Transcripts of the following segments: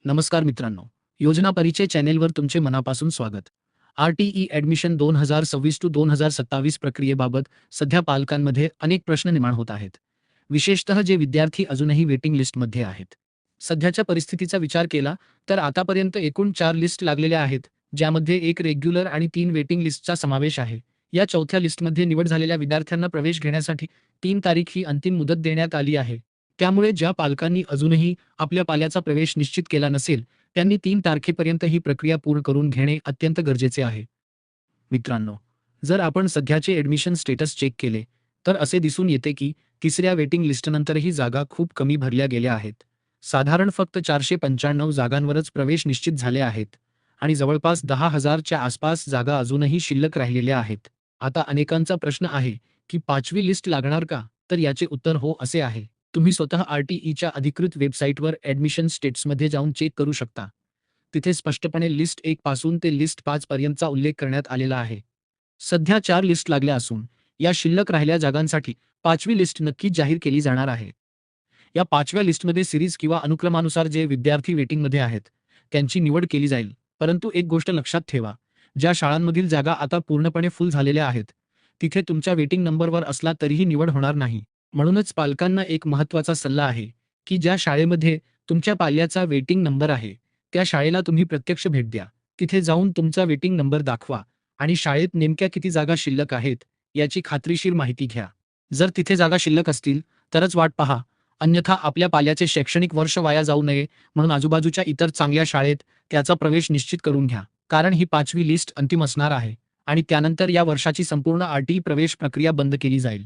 नमस्कार मित्रांनो, योजना परिचय चॅनेलवर तुमचे मनापासून स्वागत. आर-टी-ई ॲडमिशन 2026 टू 2027 प्रक्रियेबाबत सध्या पालकांमध्ये अनेक प्रश्न निर्माण होत आहेत. विशेषतः जे विद्यार्थी अजूनही वेटिंग लिस्टमध्ये आहेत. सध्याच्या परिस्थितीचा विचार केला तर आतापर्यंत एकूण 4 लिस्ट लागलेल्या आहेत, ज्यामध्ये एक रेग्युलर आणि 3 वेटिंग लिस्टचा समावेश आहे. या चौथ्या लिस्टमध्ये निवड झालेल्या विद्यार्थ्यांना प्रवेश घेण्यासाठी 3 तारीख ही अंतिम मुदत देण्यात आली आहे. त्यामुळे ज्या पालकांनी अजूनही आपल्या पाल्याचा प्रवेश निश्चित केला नसेल, त्यांनी 3 तारखेपर्यंत ही प्रक्रिया पूर्ण करून घेणे अत्यंत गरजेचे आहे. मित्रांनो, जर आपण सध्याचे ॲडमिशन स्टेटस चेक केले, तर असे दिसून येते की तिसऱ्या वेटिंग लिस्टनंतरही जागा खूप कमी भरल्या गेल्या आहेत. साधारण फक्त 495 जागांवरच प्रवेश निश्चित झाले आहेत आणि जवळपास 10,000 च्या आसपास जागा अजूनही शिल्लक राहिलेल्या आहेत. आता अनेकांचा प्रश्न आहे की 5वी लिस्ट लागणार का? तर याचे उत्तर हो असे आहे. तुम्ही स्वतः आर-टी-ईच्या अधिकृत वेबसाईटवर ॲडमिशन स्टेटसमध्ये जाऊन चेक करू शकता. तिथे स्पष्टपणे लिस्ट 1 पासून ते लिस्ट 5 पर्यंतचा उल्लेख करण्यात आलेला आहे. सध्या 4 लिस्ट लागल्या असून या शिल्लक राहिलेल्या जागांसाठी 5वी लिस्ट नक्कीच जाहीर केली जाणार आहे. या 5व्या लिस्टमध्ये सिरीज किंवा अनुक्रमानुसार जे विद्यार्थी वेटिंगमध्ये आहेत, त्यांची निवड केली जाईल. परंतु एक गोष्ट लक्षात ठेवा, ज्या शाळांमधील जागा आता पूर्णपणे फुल झालेल्या आहेत, तिथे तुमच्या वेटिंग नंबरवर असला तरीही निवड होणार नाही. म्हणूनच पालकांना एक महत्त्वाचा सल्ला आहे, की ज्या शाळेमध्ये तुमच्या पाल्याचा वेटिंग नंबर आहे, त्या शाळेला तुम्ही प्रत्यक्ष भेट द्या. तिथे जाऊन तुमचा वेटिंग नंबर दाखवा आणि शाळेत नेमक्या किती जागा शिल्लक आहेत, याची खात्रीशीर माहिती घ्या. जर तिथे जागा शिल्लक असतील, तरच वाट पहा. अन्यथा आपल्या पाल्याचे शैक्षणिक वर्ष वाया जाऊ नये म्हणून आजूबाजूच्या इतर चांगल्या शाळेत त्याचा प्रवेश निश्चित करून घ्या. कारण ही 5वी लिस्ट अंतिम असणार आहे आणि त्यानंतर या वर्षाची संपूर्ण आर-टी प्रवेश प्रक्रिया बंद केली जाईल.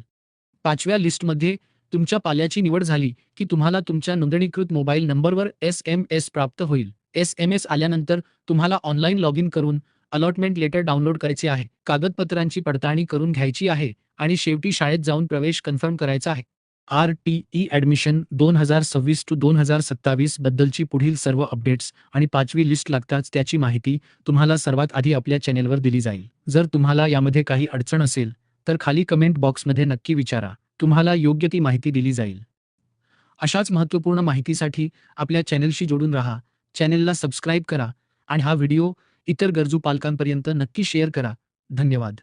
5व्या लिस्टमध्ये तुमच्या पाल्याची निवड झाली की तुम्हाला तुमच्या नोंदणीकृत मोबाईल नंबरवर एस-एम-एस प्राप्त होईल. एस-एम-एस आल्यानंतर तुम्हाला ऑनलाईन लॉग इन करून अलॉटमेंट लेटर डाउनलोड करायचे आहे, कागदपत्रांची पडताळणी करून घ्यायची आहे आणि शेवटी शाळेत जाऊन प्रवेश कन्फर्म करायचा आहे. आर-टी-ई ॲडमिशन 2026 टू 2027 बद्दलची पुढील सर्व अपडेट्स आणि 5वी लिस्ट लागताच त्याची माहिती तुम्हाला सर्वात आधी आपल्या चॅनेलवर दिली जाईल. जर तुम्हाला यामध्ये काही अडचण असेल, तर खाली कमेंट बॉक्समध्ये नक्की विचारा. तुम्हाला योग्य ती माहिती दिली जाईल. अशाच महत्त्वपूर्ण माहितीसाठी आपल्या चॅनेलशी जोडून राहा. चॅनेलला सबस्क्राईब करा आणि हा व्हिडिओ इतर गरजू पालकांपर्यंत नक्की शेअर करा. धन्यवाद.